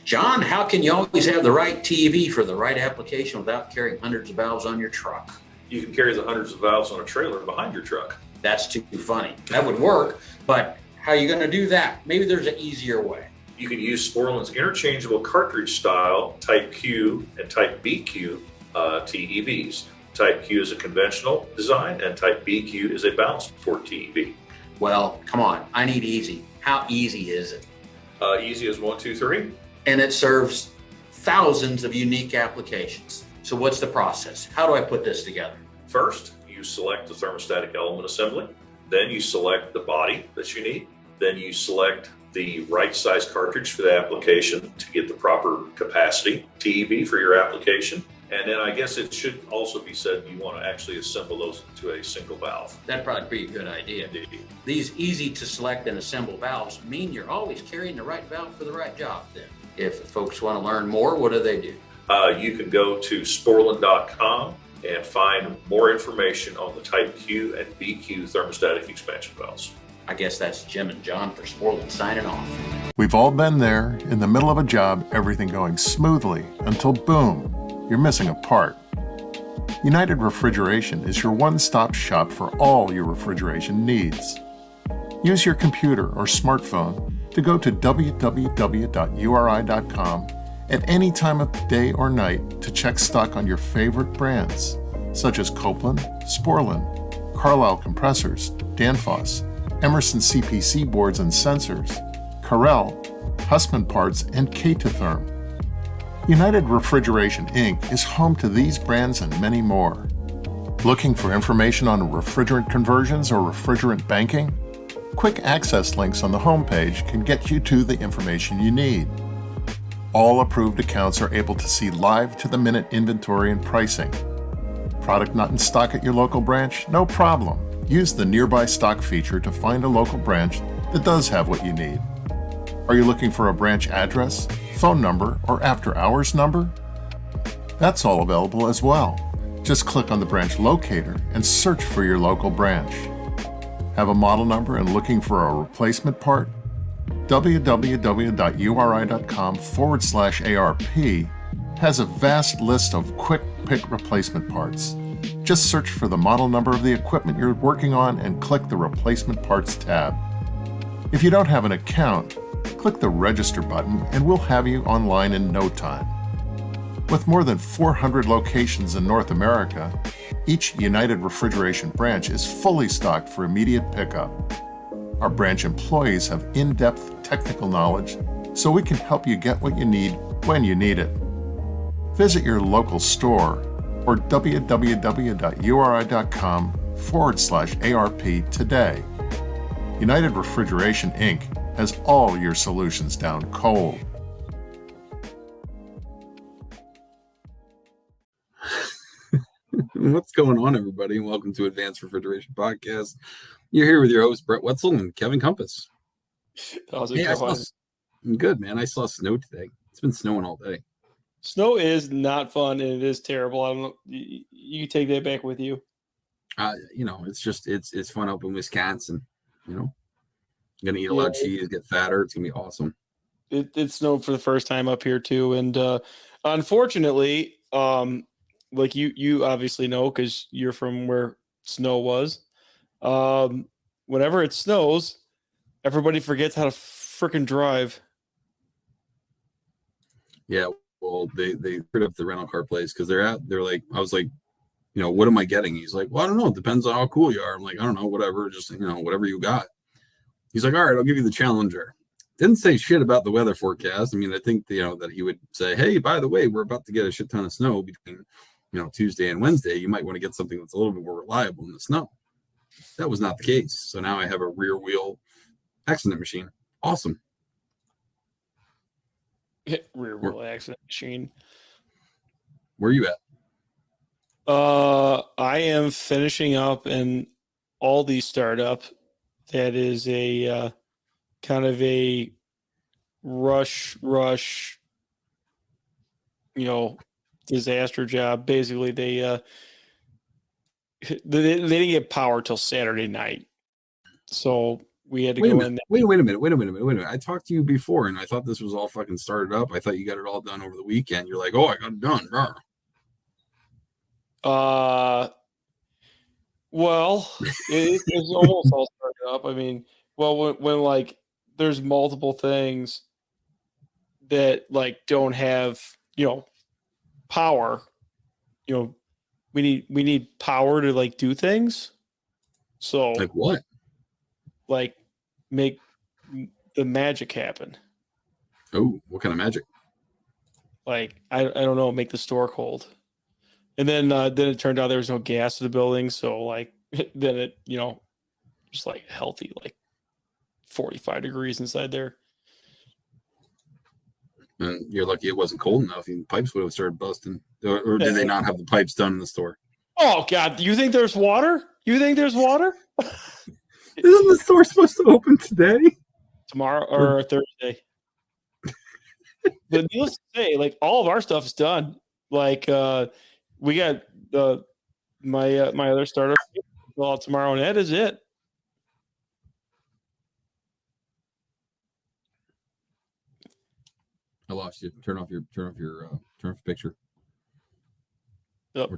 John, how can you always have the right TV for the right application without carrying hundreds of valves on your truck? You can carry the hundreds of valves on a trailer behind your truck. That's too funny. That would work, but how are you going to do that? Maybe there's an easier way. You can use Sporland's interchangeable cartridge style Type Q and Type BQ TEVs. Type Q is a conventional design and Type BQ is a balanced port TEV. Well, come on. I need easy. How easy is it? Easy as 1, 2, 3. And it serves thousands of unique applications. So what's the process? How do I put this together? First, you select the thermostatic element assembly. Then you select the body that you need. Then you select the right size cartridge for the application to get the proper capacity TEV for your application. And then I guess it should also be said you want to actually assemble those into a single valve. That'd probably be a good idea. Indeed. These easy to select and assemble valves mean you're always carrying the right valve for the right job then. If folks want to learn more, what do they do? You can go to Sporland.com and find more information on the Type Q and BQ thermostatic expansion valves. I guess that's Jim and John for Sporland signing off. We've all been there, in the middle of a job, everything going smoothly, until boom, you're missing a part. United Refrigeration is your one-stop shop for all your refrigeration needs. Use your computer or smartphone to go to www.uri.com at any time of the day or night to check stock on your favorite brands, such as Copeland, Sporland, Carlisle Compressors, Danfoss, Emerson CPC boards and sensors, Carrel, Hussmann Parts, and K2Therm. United Refrigeration Inc. is home to these brands and many more. Looking for information on refrigerant conversions or refrigerant banking? Quick access links on the homepage can get you to the information you need. All approved accounts are able to see live to-the-minute inventory and pricing. Product not in stock at your local branch? No problem. Use the Nearby Stock feature to find a local branch that does have what you need. Are you looking for a branch address, phone number, or after-hours number? That's all available as well. Just click on the branch locator and search for your local branch. Have a model number and looking for a replacement part? www.uri.com/ARP has a vast list of quick pick replacement parts. Just search for the model number of the equipment you're working on and click the Replacement Parts tab. If you don't have an account, click the Register button and we'll have you online in no time. With more than 400 locations in North America, each United Refrigeration branch is fully stocked for immediate pickup. Our branch employees have in-depth technical knowledge, so we can help you get what you need when you need it. Visit your local store or www.uri.com/ARP today. United Refrigeration Inc. has all your solutions down cold. What's going on, everybody? Welcome to Advanced Refrigeration Podcast. You're here with your host, Brett Wetzel and Kevin Compass. How's it going? I'm good, man. I saw snow today. It's been snowing all day. Snow is not fun, and it is terrible. I don't know. You take that back with you. It's just it's fun up in Wisconsin. I'm gonna eat a lot of cheese, get fatter. It's gonna be awesome. It snowed for the first time up here too, and unfortunately, like you obviously know because you're from where snow was. Whenever it snows, everybody forgets how to freaking drive. Yeah, well, they put up the rental car place because they're like, I was like, what am I getting? He's like, well, I don't know. It depends on how cool you are. I'm like, I don't know, whatever, just whatever you got. He's like, all right, I'll give you the Challenger. Didn't say shit about the weather forecast. I mean, I think that he would say, hey, by the way, we're about to get a shit ton of snow between Tuesday and Wednesday. You might want to get something that's a little bit more reliable in the snow. That was not the case. So now I have a rear wheel accident machine. Awesome. Rear wheel accident machine. Where are you at? I am finishing up an Aldi startup that is a kind of a rush, disaster job. Basically, they didn't get power till Saturday night. So we had to Wait a go minute. in. Wait a minute. I talked to you before, and I thought this was all fucking started up. I thought you got it all done over the weekend. You're like, oh, I got it done. Rawr. Well, it's almost all started up. I mean, well, when like there's multiple things that like don't have, power, we need power to like do things. So Like what? like make the magic happen. Oh, what kind of magic? Like I don't know, make the store cold. And then it turned out there was no gas in the building, so like then it, just like healthy, like 45 degrees inside there. And you're lucky it wasn't cold enough. The pipes would have started busting. Or did they not have the pipes done in the store? Oh God, you think there's water? Isn't the store supposed to open today? Tomorrow or Thursday. But needless to say, like all of our stuff is done. Like we got my other starter well tomorrow, and that is it. I lost you. Turn off your picture. Yep,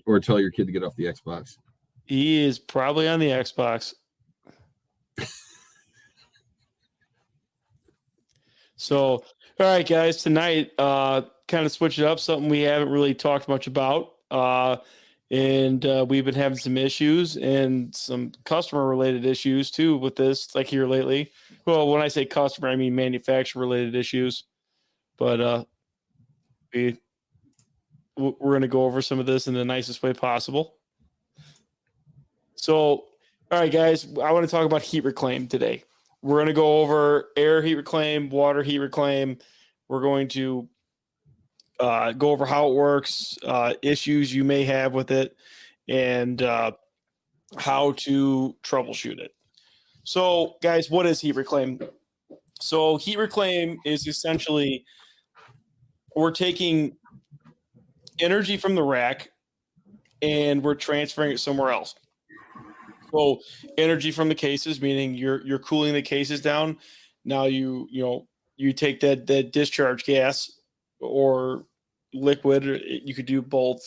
Or tell your kid to get off the Xbox. He is probably on the Xbox. So, all right, guys, tonight, kind of switch it up, something we haven't really talked much about. And we've been having some issues and some customer related issues too with this, like here lately. Well, when I say customer, I mean manufacturer related issues. But we're going to go over some of this in the nicest way possible. So, all right, guys, I want to talk about heat reclaim today. We're going to go over air heat reclaim, water heat reclaim. We're going to go over how it works, issues you may have with it, and how to troubleshoot it. So, guys, what is heat reclaim? So, heat reclaim is essentially we're taking energy from the rack and we're transferring it somewhere else. So energy from the cases, meaning you're cooling the cases down. Now you take that discharge gas or liquid, or you could do both.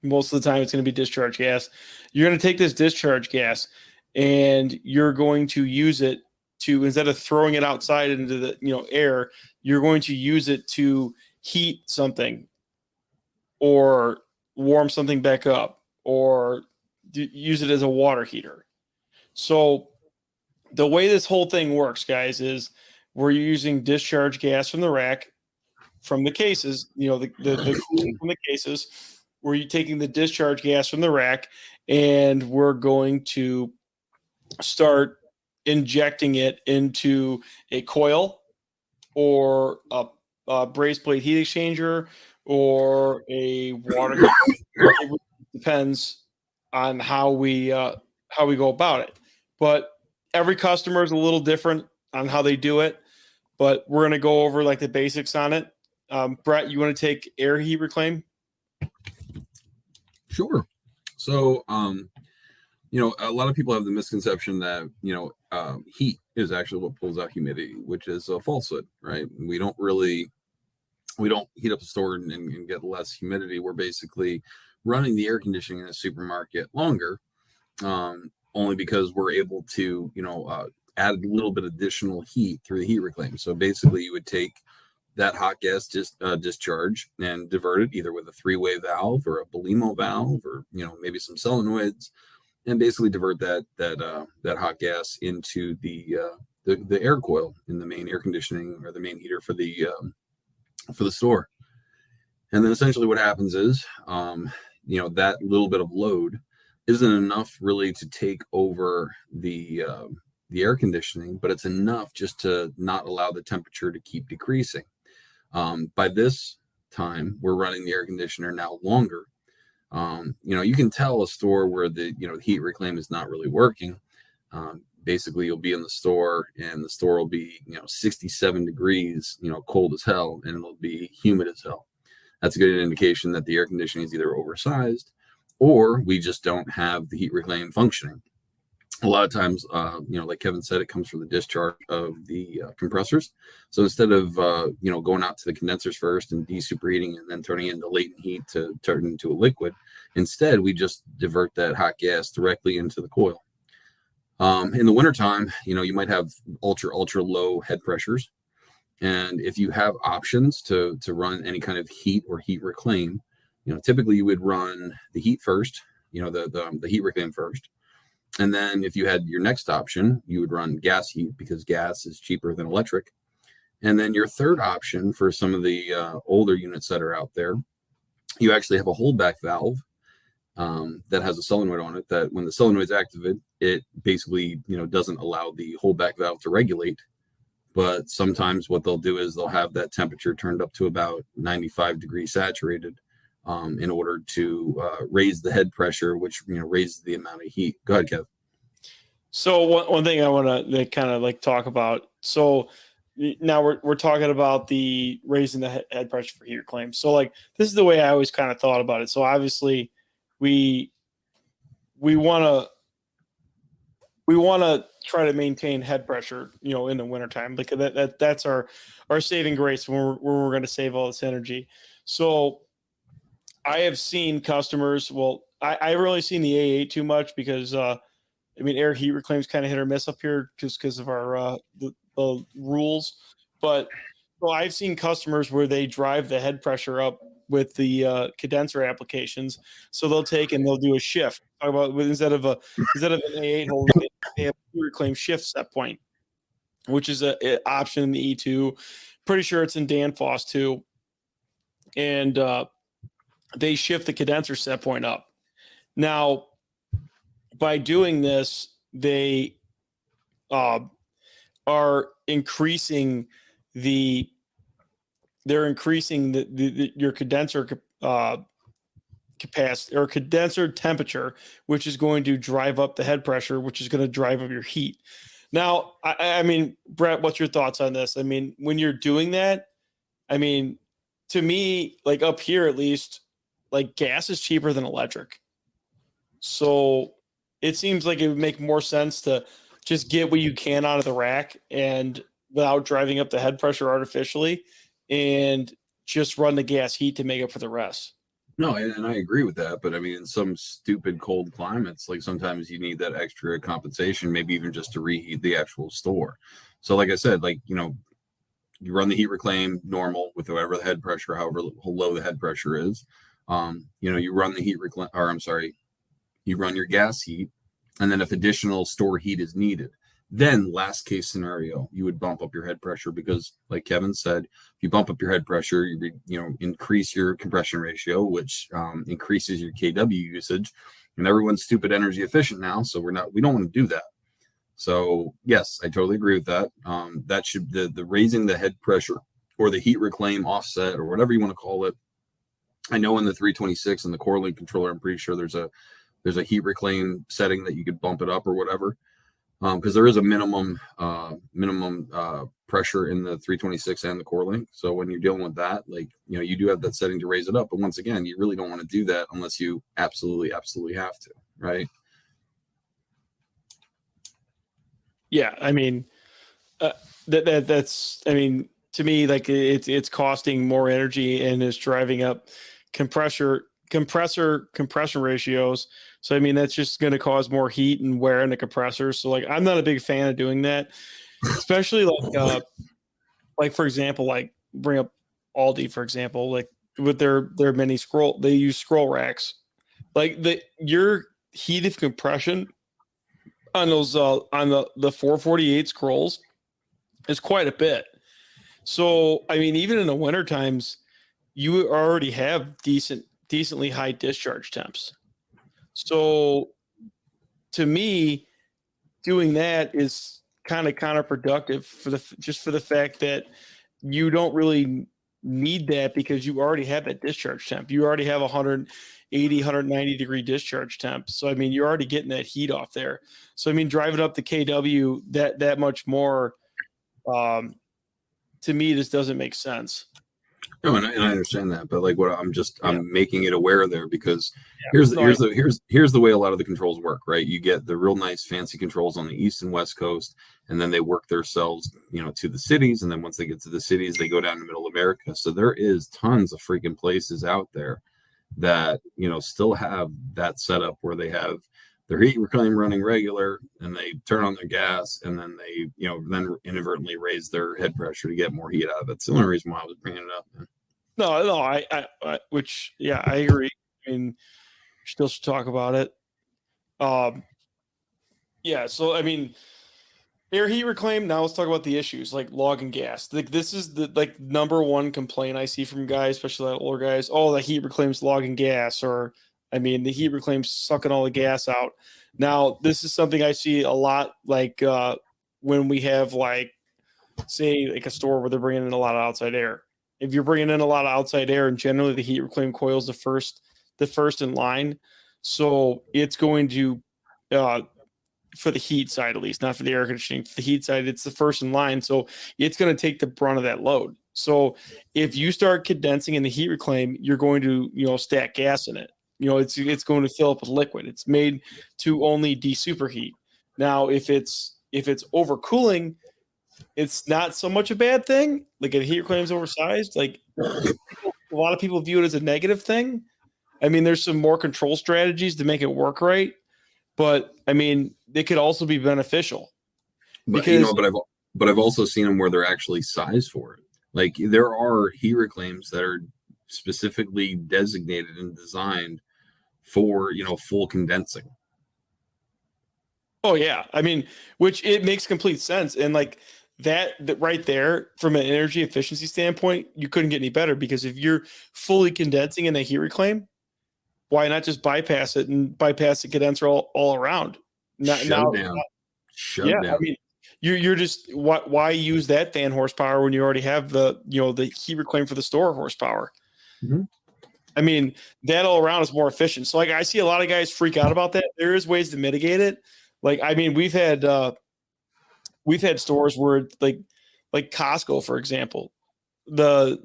Most of the time it's going to be discharge gas. You're going to take this discharge gas and you're going to use it to, instead of throwing it outside into the air, you're going to use it to heat something or warm something back up or use it as a water heater. So the way this whole thing works, guys, is we're using discharge gas from the rack, from the cases, the cooling from the cases. We're taking the discharge gas from the rack and we're going to start injecting it into a coil or a brazed plate heat exchanger or a water heater. It depends on how we go about it. But every customer is a little different on how they do it. But we're going to go over like the basics on it. Brett, you want to take air heat reclaim? Sure. So, a lot of people have the misconception that, heat is actually what pulls out humidity, which is a falsehood, right? We don't heat up the store and get less humidity. We're basically running the air conditioning in a supermarket longer, only because we're able to, add a little bit additional heat through the heat reclaim. So basically you would take that hot gas discharge and divert it either with a 3-way valve or a Belimo valve or, maybe some solenoids, and basically divert that hot gas into the air coil in the main air conditioning or the main heater for the store. And then essentially what happens is, that little bit of load isn't enough really to take over the air conditioning, but it's enough just to not allow the temperature to keep decreasing. By this time, we're running the air conditioner now longer. You can tell a store where the heat reclaim is not really working. Basically, you'll be in the store and the store will be 67 degrees, cold as hell, and it'll be humid as hell. That's a good indication that the air conditioning is either oversized or we just don't have the heat reclaim functioning. a lot of times, like Kevin said, it comes from the discharge of the compressors. So instead of, going out to the condensers first and desuperheating and then turning it into latent heat to turn into a liquid, instead, we just divert that hot gas directly into the coil. In the wintertime, you might have ultra low head pressures. And if you have options to run any kind of heat or heat reclaim, typically you would run the heat first, the heat reclaim first. And then if you had your next option, you would run gas heat because gas is cheaper than electric. And then your third option for some of the older units that are out there, you actually have a holdback valve that has a solenoid on it that when the solenoid's activated, it basically, doesn't allow the holdback valve to regulate. But sometimes what they'll do is they'll have that temperature turned up to about 95 degrees saturated in order to raise the head pressure, which raises the amount of heat. Go ahead, Kev. So one thing I want to kind of talk about. So now we're talking about the raising the head pressure for heat reclaim. So this is the way I always kind of thought about it. So obviously we want to try to maintain head pressure, in the wintertime, because that's our saving grace when we're going to save all this energy. So I have seen customers. Well, I haven't really seen the A8 too much because, air heat reclaims kind of hit or miss up here just because of our the rules. But I've seen customers where they drive the head pressure up with the condenser applications. So they'll take and they'll do a shift. Talk about instead of an A8 hole, they have a heat reclaim shift set point, which is an option in the E2. Pretty sure it's in Danfoss too. And they shift the condenser set point up. Now, by doing this, they are increasing your condenser capacity or condenser temperature, which is going to drive up the head pressure, which is going to drive up your heat. Now, Brett, what's your thoughts on this? When you're doing that, to me, up here at least, gas is cheaper than electric. So it seems like it would make more sense to just get what you can out of the rack and without driving up the head pressure artificially and just run the gas heat to make up for the rest. No, and I agree with that. But in some stupid cold climates, sometimes you need that extra compensation, maybe even just to reheat the actual store. So like I said, you run the heat reclaim normal with whatever the head pressure, however low the head pressure is. You run the heat reclaim, you run your gas heat, and then if additional store heat is needed, then last case scenario, you would bump up your head pressure because, like Kevin said, if you bump up your head pressure, you increase your compression ratio, which increases your kW usage, and everyone's stupid energy efficient now, so we don't want to do that. So yes, I totally agree with that. That should the raising the head pressure or the heat reclaim offset or whatever you want to call it. I know in the 326 and the CoreLink controller, I'm pretty sure there's a heat reclaim setting that you could bump it up or whatever. Because there is a minimum pressure in the 326 and the CoreLink. So when you're dealing with that, you do have that setting to raise it up. But once again, you really don't want to do that unless you absolutely have to, right? Yeah, that's to me, it's costing more energy and is driving up compression ratios. So that's just going to cause more heat and wear in the compressor. So I'm not a big fan of doing that, especially for example, bring up Aldi, for example, with their mini scroll, they use scroll racks. Your heat of compression on those on the 448 scrolls is quite a bit. So even in the winter times, you already have decently high discharge temps. So to me, doing that is kind of counterproductive for the fact that you don't really need that because you already have that discharge temp. You already have 180, 190 degree discharge temp. So, you're already getting that heat off there. So, driving up the KW that much more, to me, this doesn't make sense. No, and I understand that, but like what I'm making it aware there because Yeah. here's the way a lot of the controls work, right? You get the real nice fancy controls on the east and west coast, and then they work themselves, to the cities, and then once they get to the cities, they go down to middle America. So there is tons of freaking places out there that still have that setup where they have their heat reclaim running regular, and they turn on their gas, and then they then inadvertently raise their head pressure to get more heat out of it. It's the only reason why I was bringing it up. No, I agree. I mean, we still should talk about it. Yeah. So I mean, air heat reclaim. Now let's talk about the issues like logging gas. Like this is the number one complaint I see from guys, especially the older guys. Oh, the heat reclaim's logging gas, or I mean, the heat reclaim's sucking all the gas out. Now this is something I see a lot. Like when we have say a store where they're bringing in a lot of outside air. If you're bringing in a lot of outside air, and generally the heat reclaim coil is the first in line, so it's going to for the heat side at least, not for the air conditioning. For the heat side, it's the first in line, so it's going to take the brunt of that load. So if you start condensing in the heat reclaim, you're going to stack gas in it. It's going to fill up with liquid. It's made to only de-superheat. Now, if it's overcooling, it's not so much a bad thing. Like a heat reclaim is oversized. Like a lot of people view it as a negative thing. I mean, there's some more control strategies to make it work right, but I mean, it could also be beneficial. But I've also seen them where they're actually sized for it. Like there are heat reclaims that are specifically designated and designed for full condensing. Oh yeah, I mean, which it makes complete sense, and like that right there, from an energy efficiency standpoint, you couldn't get any better, because if you're fully condensing in a heat reclaim, why not just bypass it and bypass the condenser all around? Shut down. I mean, you're just why use that fan horsepower when you already have the heat reclaim for the store horsepower? Mm-hmm. I mean, that all around is more efficient. So I see a lot of guys freak out about that. There is ways to mitigate it. Like, I mean, we've had stores where like Costco, for example, the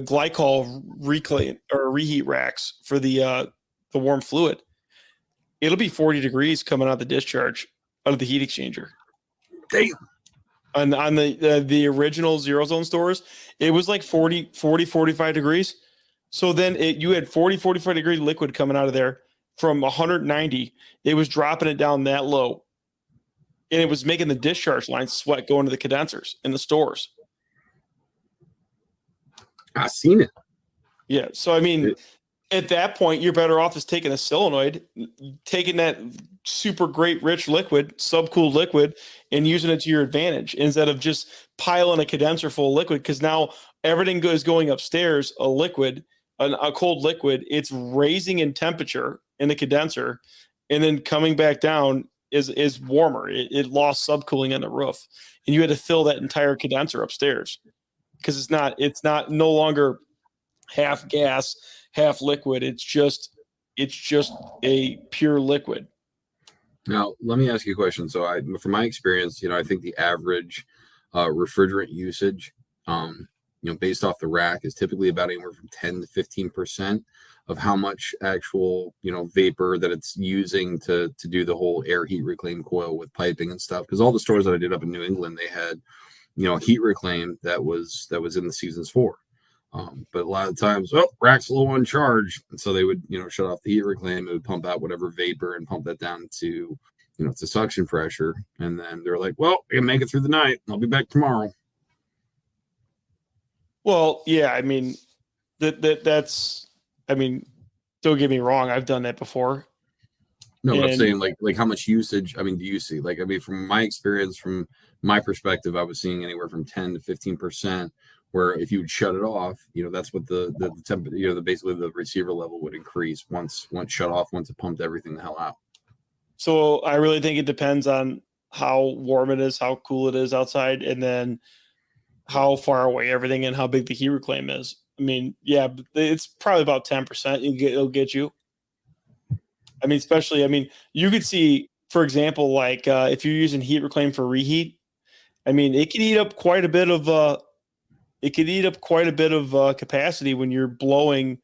glycol reclaim or reheat racks for the warm fluid, it'll be 40 degrees coming out the discharge out of the heat exchanger. Damn. On the original Zero Zone stores, it was like 40, 45 degrees. So then you had 40, 45 degree liquid coming out of there from 190. It was dropping it down that low. And it was making the discharge lines sweat going to the condensers in the stores. I seen it. Yeah. So, I mean, at that point, you're better off just taking a solenoid, taking that super great rich liquid, subcooled liquid, and using it to your advantage instead of just piling a condenser full of liquid. Because now everything is going upstairs, a cold liquid. It's raising in temperature in the condenser, and then coming back down is warmer. It lost subcooling on the roof, and you had to fill that entire condenser upstairs because it's no longer half gas, half liquid. It's just a pure liquid. Now, let me ask you a question. So, from my experience, I think the average refrigerant usage, based off the rack, is typically about anywhere from 10 to 15% of how much actual, vapor that it's using to do the whole air heat reclaim coil with piping and stuff. Because all the stores that I did up in New England, they had, heat reclaim that was in the Seasons 4. But a lot of times, rack's low on charge. And so they would, shut off the heat reclaim. It would pump out whatever vapor and pump that down to, to suction pressure. And then they're like, well, I can make it through the night. I'll be back tomorrow. Well, yeah, I mean, that's, I mean, don't get me wrong. I've done that before. No, but I'm saying like how much usage, do you see? From my experience, from my perspective, I was seeing anywhere from 10 to 15%, where if you would shut it off, that's what the temperature, basically the receiver level would increase once shut off, once it pumped everything the hell out. So I really think it depends on how warm it is, how cool it is outside, and then how far away everything and how big the heat reclaim is. I mean, yeah, it's probably about 10% it'll get you. I mean, especially, you could see, for example, like if you're using heat reclaim for reheat, it can eat up quite a bit of it could eat up quite a bit of capacity when you're blowing,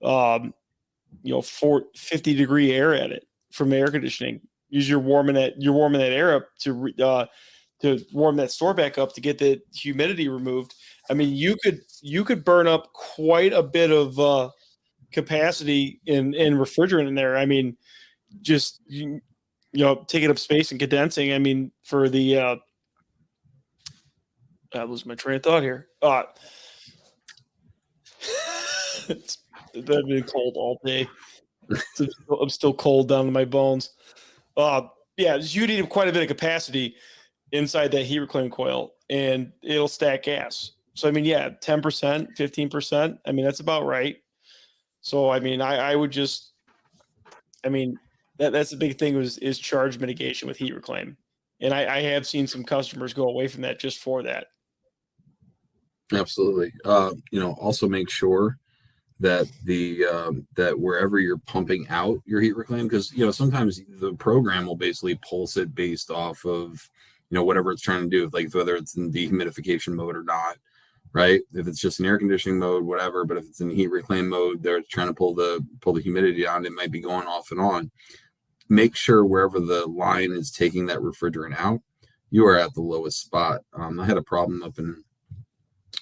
50-degree air at it from air conditioning. You're warming that air up to warm that store back up to get the humidity removed. I mean, you could burn up quite a bit of capacity in refrigerant in there. I mean, just taking up space and condensing. I mean, for the I lose my train of thought here. It's been cold all day. I'm still cold down to my bones. You'd eat up quite a bit of capacity inside that heat reclaim coil, and it'll stack gas. So I mean, 10%, 15%. I mean, that's about right. So I mean, I would just, I mean, that's the big thing is charge mitigation with heat reclaim, and I have seen some customers go away from that just for that. Absolutely. Also make sure that that wherever you're pumping out your heat reclaim, because sometimes the program will basically pulse it based off of whatever it's trying to do, like whether it's in dehumidification mode or not, right? If it's just in air conditioning mode, whatever. But if it's in heat reclaim mode, they're trying to pull the humidity on. It might be going off and on. Make sure wherever the line is taking that refrigerant out, you are at the lowest spot. I had a problem up in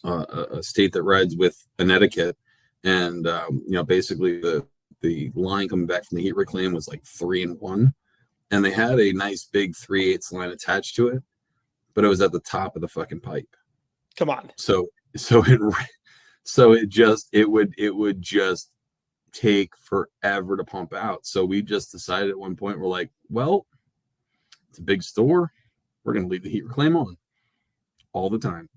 a state that rides with Connecticut, and basically the line coming back from the heat reclaim was like 3-in-1, and they had a nice big 3/8 line attached to it, but it was at the top of the fucking pipe. Come on. So it would just take forever to pump out. So we just decided at one point, we're like, well, it's a big store, we're going to leave the heat reclaim on all the time.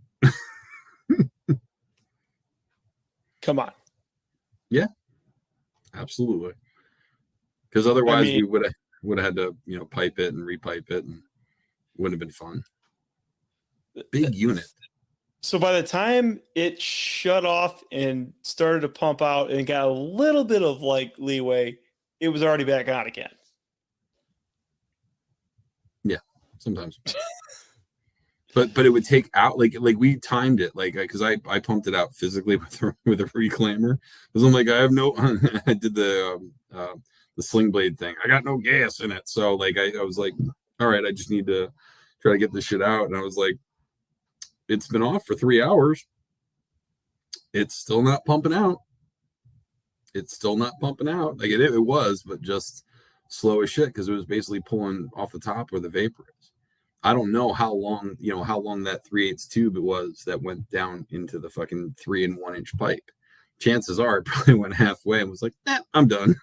Come on. Yeah, absolutely. Because otherwise we would have had to, pipe it and repipe it, and it wouldn't have been fun. Big unit. So by the time it shut off and started to pump out and got a little bit of like leeway, it was already back on again. Yeah, sometimes. But it would take out like we timed it because I pumped it out physically with a reclaimer, because I'm like, I have no I did the sling blade thing. I got no gas in it, so I was like, all right, I just need to try to get this shit out. And I was like, it's been off for 3 hours. It's still not pumping out. Like it was, but just slow as shit, because it was basically pulling off the top where the vapor is. I don't know how long that 3/8 tube it was that went down into the fucking 3-in-1-inch pipe. Chances are it probably went halfway and was like, I'm done.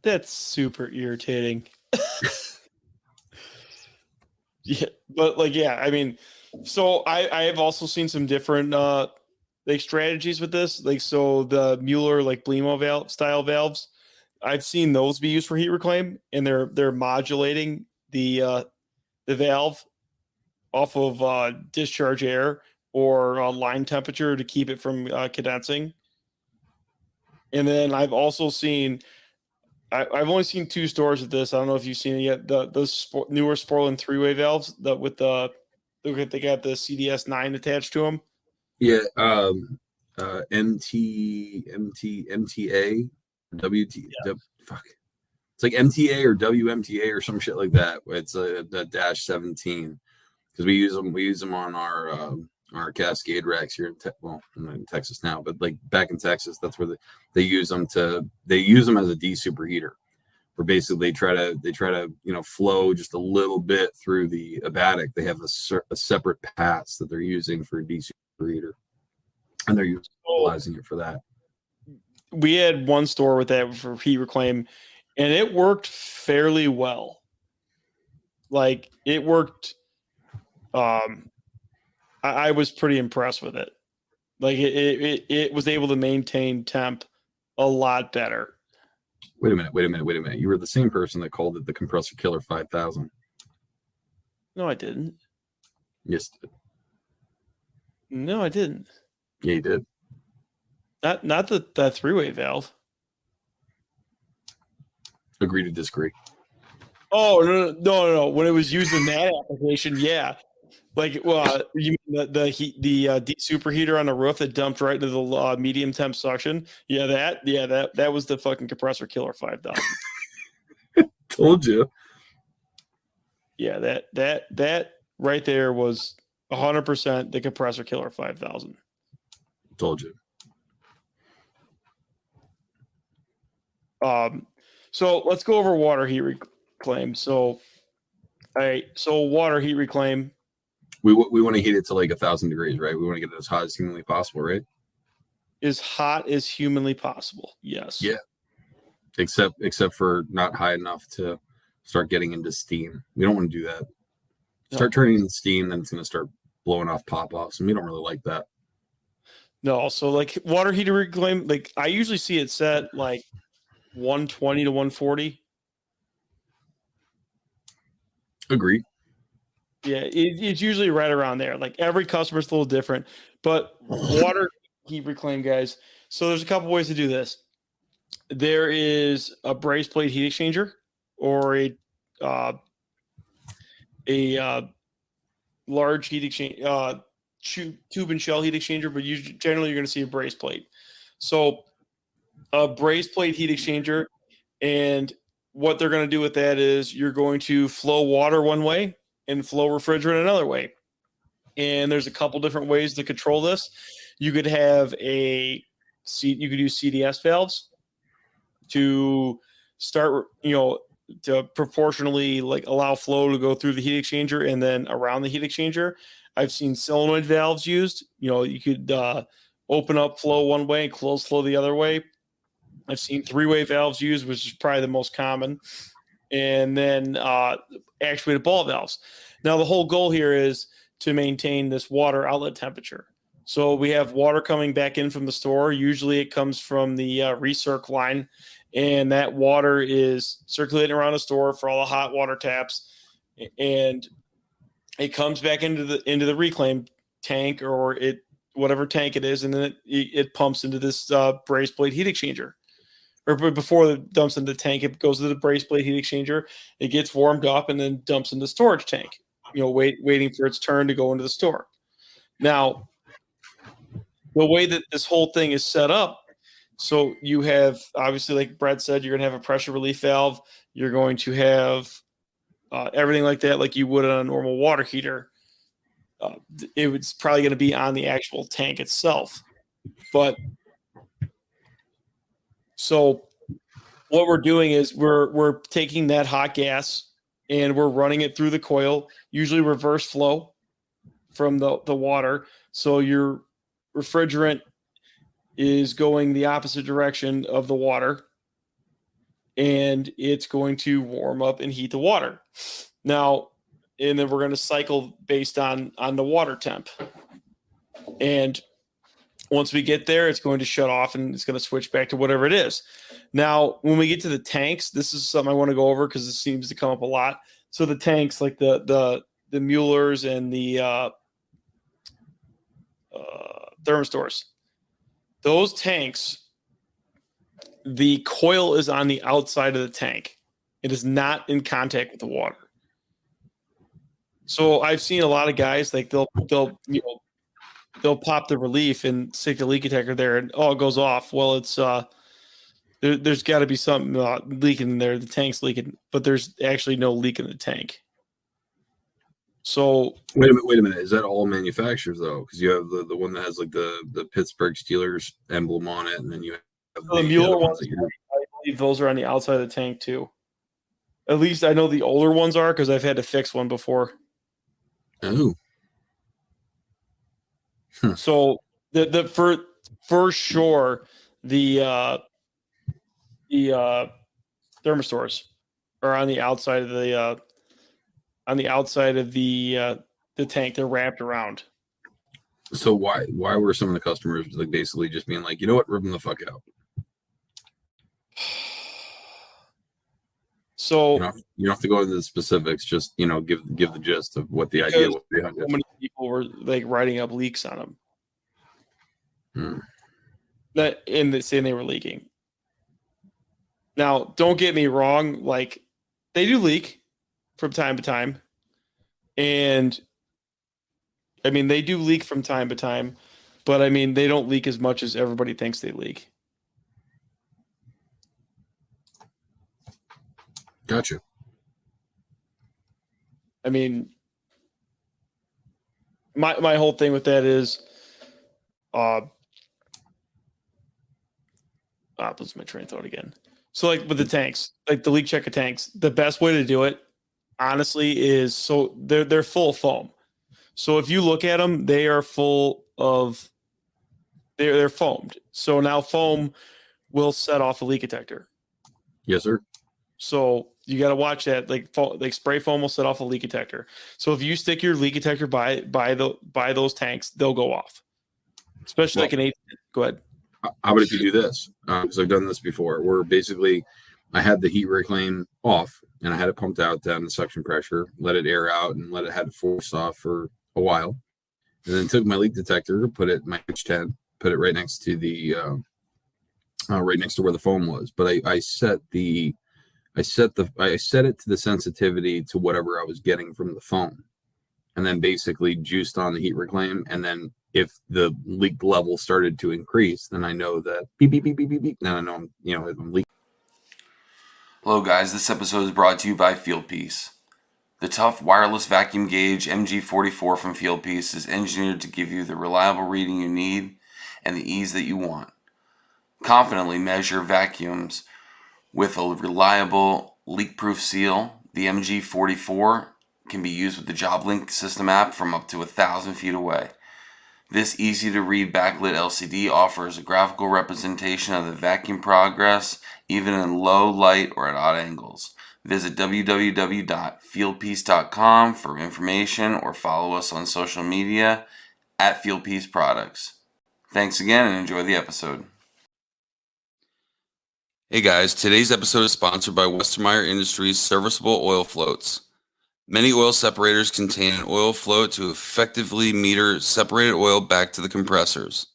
That's super irritating. Yeah, but I mean, so I have also seen some different strategies with this. So the Mueller Blemo style valves, I've seen those be used for heat reclaim, and they're modulating the valve off of discharge air or line temperature to keep it from condensing. And then I've also seen, I've only seen 2 stores with this. I don't know if you've seen it yet. Those newer Sporlan 3-way valves they got the CDS9 attached to them. Yeah, MTA. Fuck. It's like MTA or WMTA or some shit like that. It's a -17, because we use them on our Cascade racks here I'm in Texas now, but back in Texas, that's where they use them as a de-superheater, where basically they try to flow just a little bit through the abatic. They have a separate pass that they're using for a de-superheater, and they're utilizing it for that. We had one store with that for heat reclaim, and it worked fairly well. It worked. I was pretty impressed with it. It was able to maintain temp a lot better. Wait a minute. You were the same person that called it the Compressor Killer 5000. No, I didn't. Yes, you did. No, I didn't. Yeah, you did. Not the 3-way valve. Agree to disagree. Oh no! When it was used in that application, yeah. Like, well, you mean the deep superheater on the roof that dumped right into the medium temp suction? Yeah, that was the fucking compressor killer 5000. Told you. Yeah, that right there was 100% the compressor killer 5000. Told you. So let's go over water heat reclaim. So, all right. So water heat reclaim. We want to heat it to like 1,000 degrees, right? We want to get it as hot as humanly possible, right? As hot as humanly possible. Yes. Yeah. Except for not high enough to start getting into steam. We don't want to do that. Start turning into steam, then it's going to start blowing off pop-offs, and we don't really like that. No. So like water heat reclaim, like I usually see it set like 120 to 140. Agree. Yeah, it's usually right around there. Like every customer's a little different, but water heat reclaim, guys. So there's a couple ways to do this. There is a braze plate heat exchanger or a large heat exchange, tube and shell heat exchanger, but generally you're going to see a braze plate. So a braze plate heat exchanger, and what they're going to do with that is you're going to flow water one way and flow refrigerant another way. And there's a couple different ways to control this. You could have you could use CDS valves to start, to proportionally like allow flow to go through the heat exchanger and then around the heat exchanger. I've seen solenoid valves used. You could open up flow one way and close flow the other way. I've seen three-way valves used, which is probably the most common. And then actuated ball valves. Now, the whole goal here is to maintain this water outlet temperature. So we have water coming back in from the store. Usually it comes from the recirc line, and that water is circulating around the store for all the hot water taps, and it comes back into the reclaim tank or whatever tank it is, and then it pumps into this braze plate heat exchanger. Or before it dumps into the tank, it goes to the braze plate heat exchanger. It gets warmed up and then dumps in the storage tank, waiting for its turn to go into the store. Now, the way that this whole thing is set up, so you have, obviously, like Brett said, you're going to have a pressure relief valve. You're going to have everything like that, like you would on a normal water heater. It's probably going to be on the actual tank itself. But so what we're doing is we're taking that hot gas and we're running it through the coil, usually reverse flow from the water. So your refrigerant is going the opposite direction of the water, and it's going to warm up and heat the water. Now, and then we're going to cycle based on the water temp. And once we get there, it's going to shut off and it's going to switch back to whatever it is. Now, when we get to the tanks, this is something I want to go over because it seems to come up a lot. So the tanks, like the Muellers and the thermistors, those tanks, the coil is on the outside of the tank. It is not in contact with the water. So I've seen a lot of guys, like they'll pop the relief and stick the leak detector there, and it goes off. Well, it's there's got to be something leaking in there. The tank's leaking, but there's actually no leak in the tank. So wait a minute. Is that all manufacturers though? Because you have the one that has like the Pittsburgh Steelers emblem on it, and then you have the Mueller ones. I believe those are on the outside of the tank too. At least I know the older ones are because I've had to fix one before. Oh. So the for sure the thermistors are on the outside of the tank. They're wrapped around. So why were some of the customers like basically just being like, you know what, rip them the fuck out? So you don't have to go into the specifics. Just give the gist of what the idea was behind it. So many people were like writing up leaks on them. Saying they were leaking. Now, don't get me wrong. Like they do leak. from time to time. And I mean, they do leak from time to time, but I mean, they don't leak as much as everybody thinks they leak. Gotcha. I mean, my whole thing with that is, lose my train of thought again. So like with the tanks, like the leak checker tanks, the best way to do it, honestly, is so they're full of foam. So if you look at them, they are full of they're foamed. So now foam will set off a leak detector. Yes, sir. So you got to watch that. Like spray foam will set off a leak detector. So if you stick your leak detector by those tanks, they'll go off. Especially like an 8. Go ahead. How about if you do this? Because I've done this before, where basically I had the heat reclaim off and I had it pumped out down the suction pressure, let it air out, and let it had it force off for a while, and then took my leak detector, put it my H10, put it right next to the right next to where the foam was. But I set it to the sensitivity to whatever I was getting from the foam, and then basically juiced on the heat reclaim, and then if the leak level started to increase, then I know that beep, beep, beep, beep, beep, beep. Then I know I'm leaking. Hello guys, this episode is brought to you by Fieldpiece. The tough wireless vacuum gauge MG44 from Fieldpiece is engineered to give you the reliable reading you need and the ease that you want. Confidently measure vacuums with a reliable leak-proof seal. The MG44 can be used with the JobLink system app from up to 1,000 feet away. This easy-to-read backlit LCD offers a graphical representation of the vacuum progress, even in low light or at odd angles. Visit www.fieldpiece.com for information or follow us on social media at Fieldpiece Products. Thanks again and enjoy the episode. Hey guys, today's episode is sponsored by Westermeyer Industries Serviceable Oil Floats. Many oil separators contain an oil float to effectively meter separated oil back to the compressors.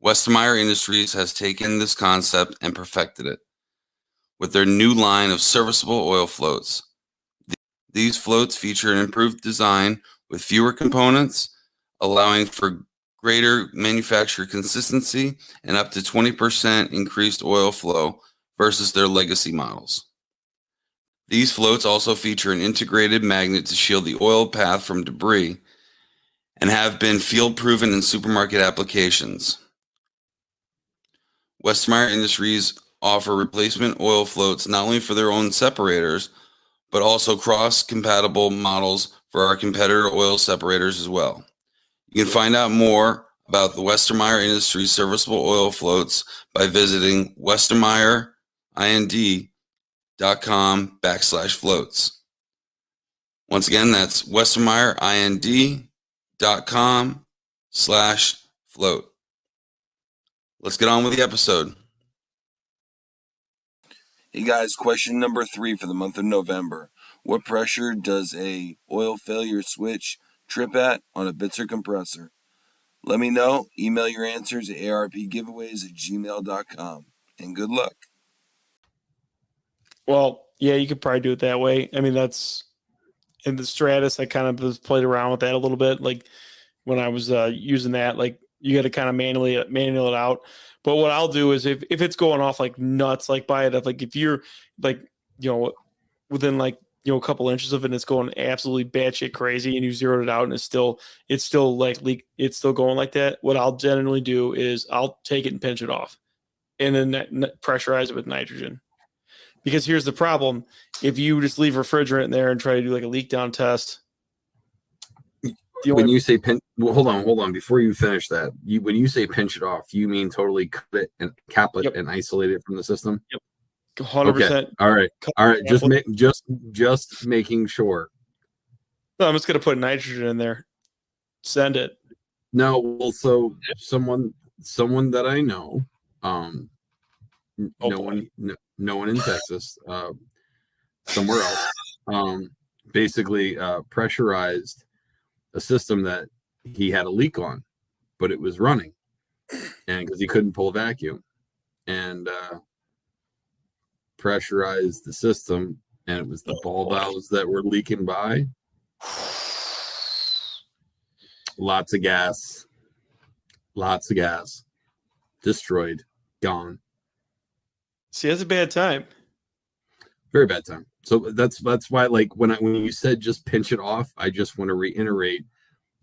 Westermeyer Industries has taken this concept and perfected it with their new line of serviceable oil floats. These floats feature an improved design with fewer components, allowing for greater manufacturer consistency and up to 20% increased oil flow versus their legacy models. These floats also feature an integrated magnet to shield the oil path from debris and have been field proven in supermarket applications. Westermeyer Industries offer replacement oil floats not only for their own separators, but also cross-compatible models for our competitor oil separators as well. You can find out more about the Westermeyer Industries serviceable oil floats by visiting westermeyerind.com/floats. Once again, that's westermeyerind.com/float. Let's get on with the episode. Hey guys, question number 3 for the month of November. What pressure does a oil failure switch trip at on a Bitzer compressor? Let me know. Email your answers at arpgiveaways@gmail.com. And good luck. Well, yeah, you could probably do it that way. I mean, that's in the Stratus. I kind of was played around with that a little bit. Like when I was using that, like you got to kind of manual it out. But what I'll do is if it's going off like nuts, like by it, like if you're like, within like, a couple inches of it and it's going absolutely batshit crazy and you zeroed it out and it's still like it's still going like that. What I'll generally do is I'll take it and pinch it off and then pressurize it with nitrogen. Because here's the problem. If you just leave refrigerant in there and try to do like a leak down test. When you say pinch, well, hold on. Before you finish that, when you say pinch it off, you mean totally cut it and cap it and isolate it from the system? Yep. 100%. Okay. All right. Just making sure. No, I'm just gonna put nitrogen in there. Send it. No, well, so someone that I know, no one in Texas, somewhere else, basically pressurized a system that he had a leak on, but it was running, and because he couldn't pull a vacuum, and pressurized the system, and it was the ball valves that were leaking by. Lots of gas. Destroyed. Gone. See, that's a bad time. Very bad time. So that's why, like, when you said just pinch it off, I just want to reiterate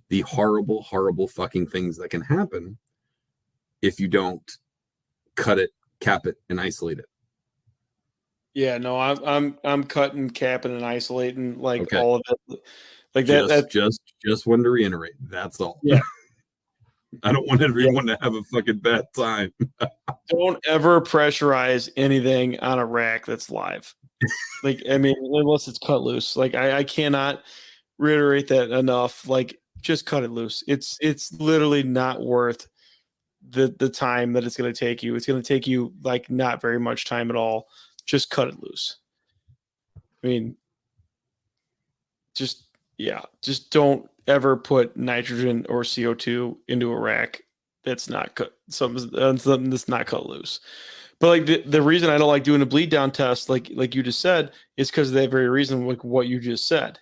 the horrible fucking things that can happen if you don't cut it, cap it, and isolate it. Yeah, no, I'm cutting, capping, and isolating like Okay. all of it. Like just wanted to reiterate. That's all. Yeah. I don't want everyone to have a fucking bad time. Don't ever pressurize anything on a rack that's live. Like, I mean, unless it's cut loose. Like, I cannot reiterate that enough. Like, just cut it loose. It's literally not worth the time that it's going to take you. It's going to take you like not very much time at all. Just cut it loose. I mean, just don't ever put nitrogen or CO2 into a rack that's not cut, something that's not cut loose. But like the reason I don't like doing a bleed down test, like you just said, is because of that very reason, like what you just said,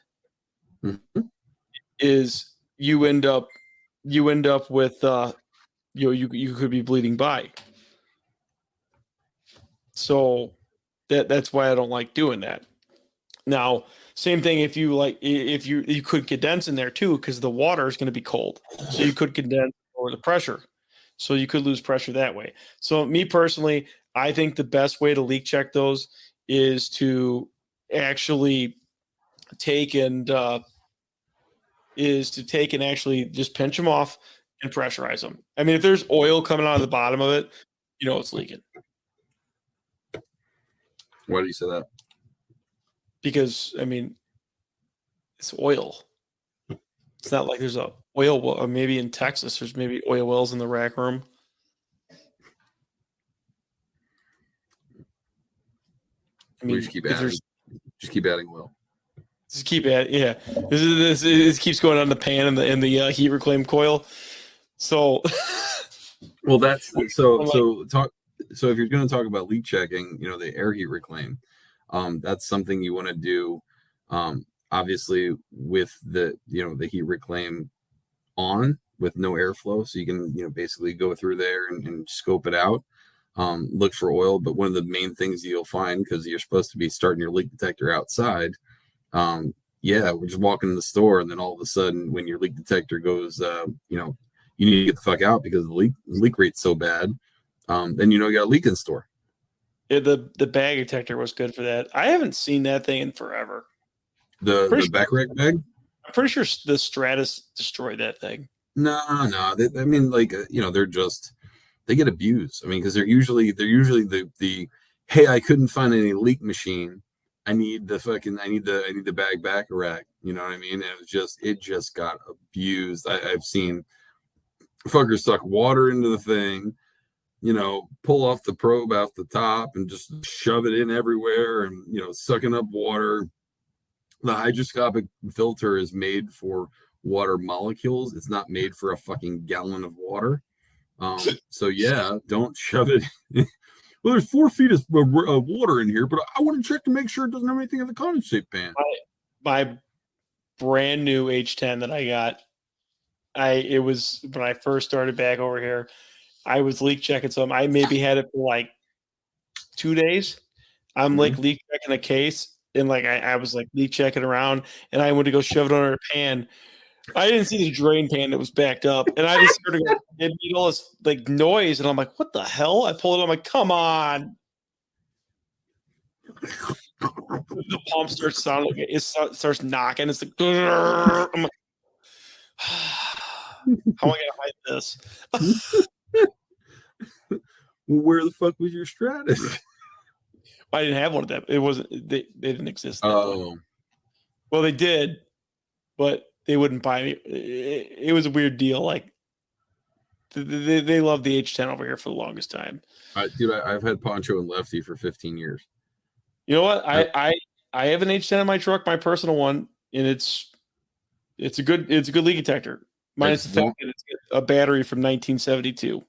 is you end up with you could be bleeding by. So that's why I don't like doing that. Now, same thing if you could condense in there too, because the water is going to be cold, so you could condense over the pressure, so you could lose pressure that way. So me personally, I think the best way to leak check those is to actually take and actually just pinch them off and pressurize them. I mean, if there's oil coming out of the bottom of it, you know it's leaking. Why do you say that? Because, I mean, it's oil. It's not like there's a oil well. Maybe in Texas, there's maybe oil wells in the rack room. I mean, Just keep adding oil. Just keep adding. Yeah, this keeps going on the pan and the heat reclaim coil. So, well, that's so talk. So if you're going to talk about leak checking, the air heat reclaim, that's something you want to do, obviously with the heat reclaim on with no airflow. So you can, basically go through there and scope it out, look for oil. But one of the main things you'll find, because you're supposed to be starting your leak detector outside. We're just walking in the store, and then all of a sudden when your leak detector goes, you need to get the fuck out because the leak rate's so bad. Then you got a leak in store. Yeah, the bag detector was good for that. I haven't seen that thing in forever. The back rack bag? I'm pretty sure the Stratus destroyed that thing. No. They get abused. I mean, because they're usually the hey, I couldn't find any leak machine. I need the bag back rack. You know what I mean? And it just got abused. I've seen fuckers suck water into the thing, pull off the probe off the top and just shove it in everywhere and, sucking up water. The hydroscopic filter is made for water molecules. It's not made for a fucking gallon of water. So yeah, don't shove it. Well, there's 4 feet of water in here, but I want to check to make sure it doesn't have anything in the condensate pan. My brand new H10 that I got, it was when I first started back over here. I was leak checking some. I maybe had it for like 2 days. I'm like leak checking a case, and like I was like leak checking around, and I went to go shove it under a pan. I didn't see the drain pan that was backed up, and I just started it made all this like noise, and I'm like, "What the hell?" I pulled it. I'm like, "Come on!" The pump starts sounding. It starts knocking. It's like, I'm like, how am I gonna hide this? Well, where the fuck was your Stratus? I didn't have one of them. It wasn't. They didn't exist. Oh, well, they did, but they wouldn't buy me. It was a weird deal. Like they love the H10 over here for the longest time. Dude, I've had Poncho and Lefty for 15 years. You know what? I have an H10 in my truck, my personal one, and it's a good leak detector. Minus the fact that it's a battery from 1972.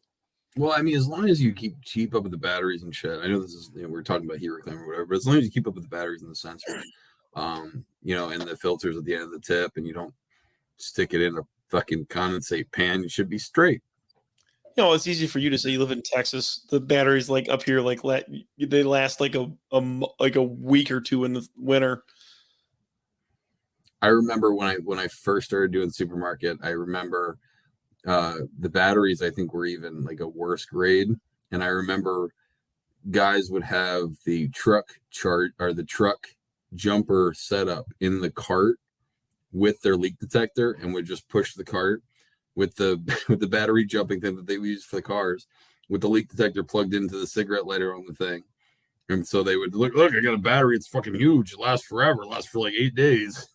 Well, I mean, as long as you keep up with the batteries and shit. I know this is we're talking about heat reclaim or whatever, but as long as you keep up with the batteries and the sensors, and the filters at the end of the tip, and you don't stick it in a fucking condensate pan, you should be straight. It's easy for you to say you live in Texas. The batteries like up here, like they last like a week or two in the winter. I remember when I first started doing supermarket, I remember the batteries I think were even like a worse grade, and I remember guys would have the truck chart or the truck jumper set up in the cart with their leak detector and would just push the cart with the battery jumping thing that they use for the cars with the leak detector plugged into the cigarette lighter on the thing. And so they would look, I got a battery, it's fucking huge, it lasts forever, it lasts for like 8 days.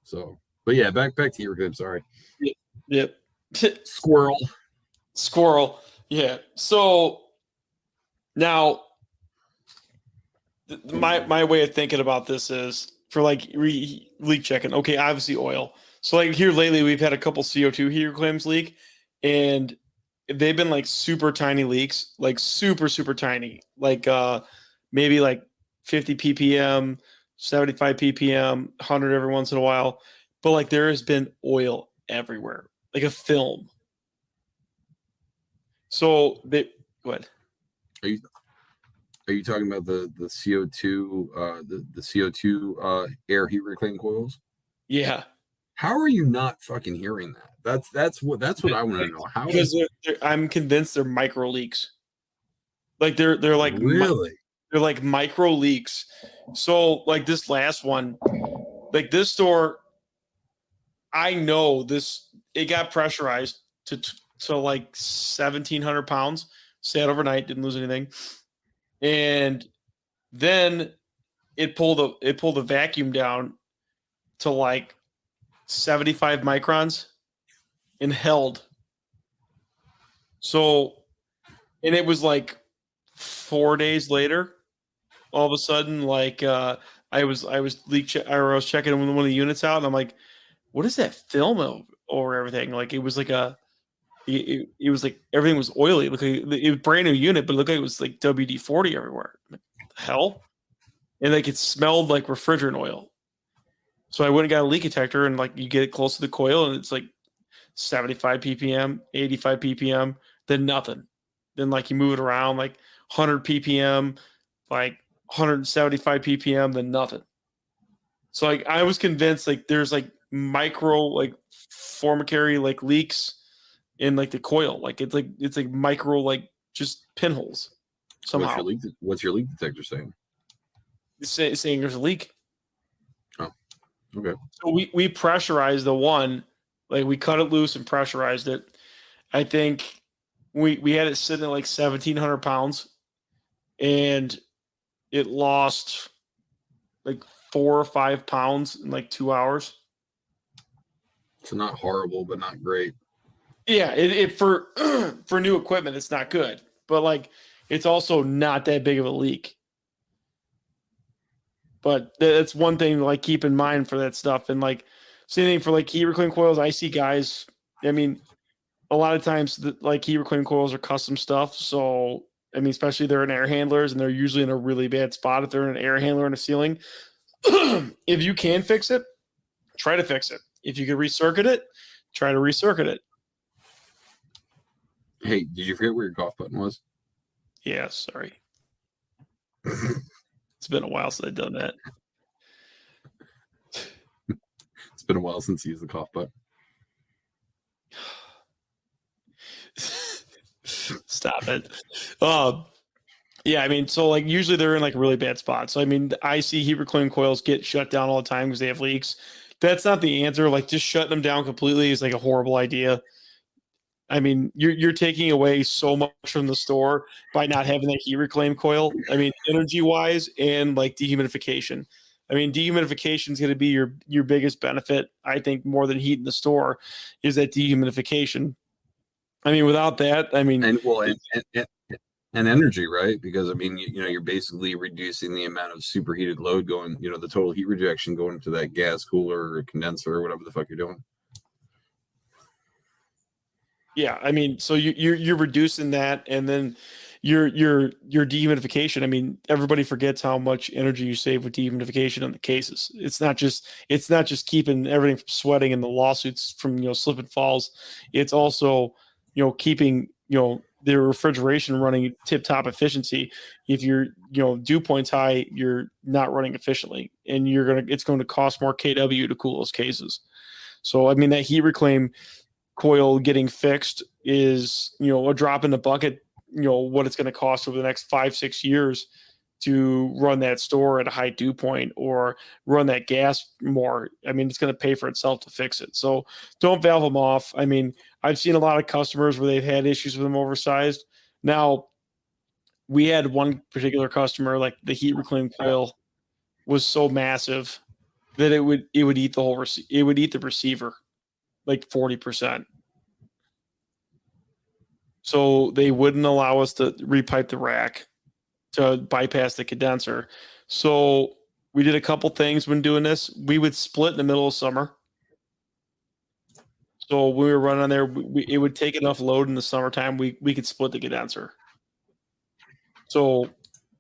So, but yeah, back to your game. Sorry. Yep. Squirrel. Yeah. So now my way of thinking about this is for like leak checking. Okay, obviously oil. So like here lately, we've had a couple CO2 heat reclaims leak, and they've been like super tiny leaks, like super tiny, like maybe like 50 ppm, 75 ppm, 100 every once in a while. But like there has been oil everywhere, like a film. So go ahead. Are you talking about the CO2 the CO2 air heat reclaim coils? Yeah. How are you not fucking hearing that? That's what I want to know. How? Because I'm convinced they're micro leaks. Like they're like really they're like micro leaks. So like this last one, like this store, I know this. It got pressurized to like 1,700 pounds. Sat overnight, didn't lose anything, and then it pulled the vacuum down to like 75 microns and held. So, and it was like 4 days later, all of a sudden, like I was checking one of the units out, and I'm like, what is that film over everything? Like it was like it was like everything was oily. Look, it was a brand new unit, but it looked like it was like WD-40 everywhere. Like, the hell? And like it smelled like refrigerant oil. So I went and got a leak detector, and like you get it close to the coil, and it's like 75 ppm, 85 ppm, then nothing. Then like you move it around like 100 ppm, like 175 ppm, then nothing. So like I was convinced like there's like micro like formicary like leaks in like the coil. Like it's like micro like just pinholes somehow. What's your leak detector saying? It's saying there's a leak. Oh, okay. So we pressurized the one, like we cut it loose and pressurized it. I think we had it sitting at like 1,700 pounds, and it lost like 4 or 5 pounds in like 2 hours. So not horrible, but not great. Yeah, it for for new equipment, it's not good, but like it's also not that big of a leak. But that's one thing to like keep in mind for that stuff. And like same thing for like heat reclaim coils. I see guys. I mean, a lot of times like heat reclaim coils are custom stuff. So I mean, especially they're in air handlers, and they're usually in a really bad spot if they're in an air handler in a ceiling. If you can fix it, try to fix it. If you can recircuit it, try to recircuit it. Hey, did you forget where your cough button was? Yeah, sorry. It's been a while since I've done that. It's been a while since you used the cough button. Stop it. Yeah, I mean, so like usually they're in like a really bad spot. So I mean, I see heat reclaim coils get shut down all the time because they have leaks. That's not the answer. Like just shutting them down completely is like a horrible idea. I mean, you're taking away so much from the store by not having that heat reclaim coil. I mean, energy wise and like dehumidification. I mean, dehumidification is going to be your biggest benefit. I think more than heat in the store is that dehumidification. I mean, without that, I mean, and energy, right? Because I mean, you're basically reducing the amount of superheated load going, the total heat rejection going to that gas cooler or condenser or whatever the fuck you're doing. Yeah, I mean, so you're reducing that, and then your dehumidification. I mean, everybody forgets how much energy you save with dehumidification on the cases. It's not just keeping everything from sweating and the lawsuits from slip and falls. It's also keeping the refrigeration running tip top efficiency. If your dew point's high, you're not running efficiently, and it's going to cost more kW to cool those cases. So I mean, that heat reclaim coil getting fixed is a drop in the bucket, what it's going to cost over the next 5-6 years to run that store at a high dew point or run that gas more. I mean, it's going to pay for itself to fix it. So don't valve them off. I mean, I've seen a lot of customers where they've had issues with them oversized. Now, we had one particular customer, like the heat reclaim coil was so massive that it would eat the receiver like 40%. So they wouldn't allow us to repipe the rack to bypass the condenser. So we did a couple things when doing this. We would split in the middle of summer. So when we were running on there, it would take enough load in the summertime. We could split the condenser. So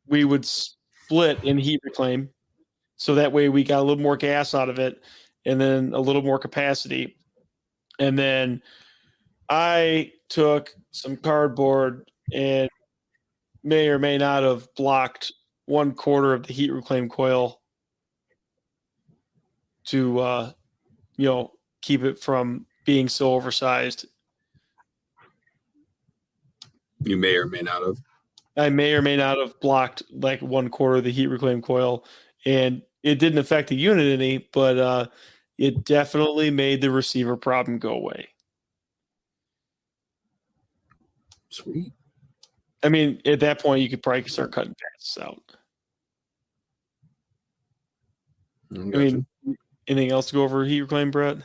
we would split in heat reclaim. So that way we got a little more gas out of it and then a little more capacity. And then I took some cardboard and may or may not have blocked 1/4 of the heat reclaim coil to, keep it from being so oversized. You may or may not have. I may or may not have blocked like 1/4 of the heat reclaim coil, and it didn't affect the unit any, but it definitely made the receiver problem go away. Sweet. I mean, at that point, you could probably start cutting passes out. I mean, anything else to go over heat reclaim, Brett?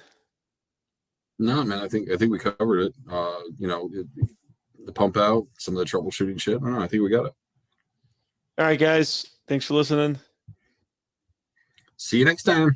No, man. I think we covered it. The pump out, some of the troubleshooting shit. I don't know. I think we got it. All right, guys. Thanks for listening. See you next time.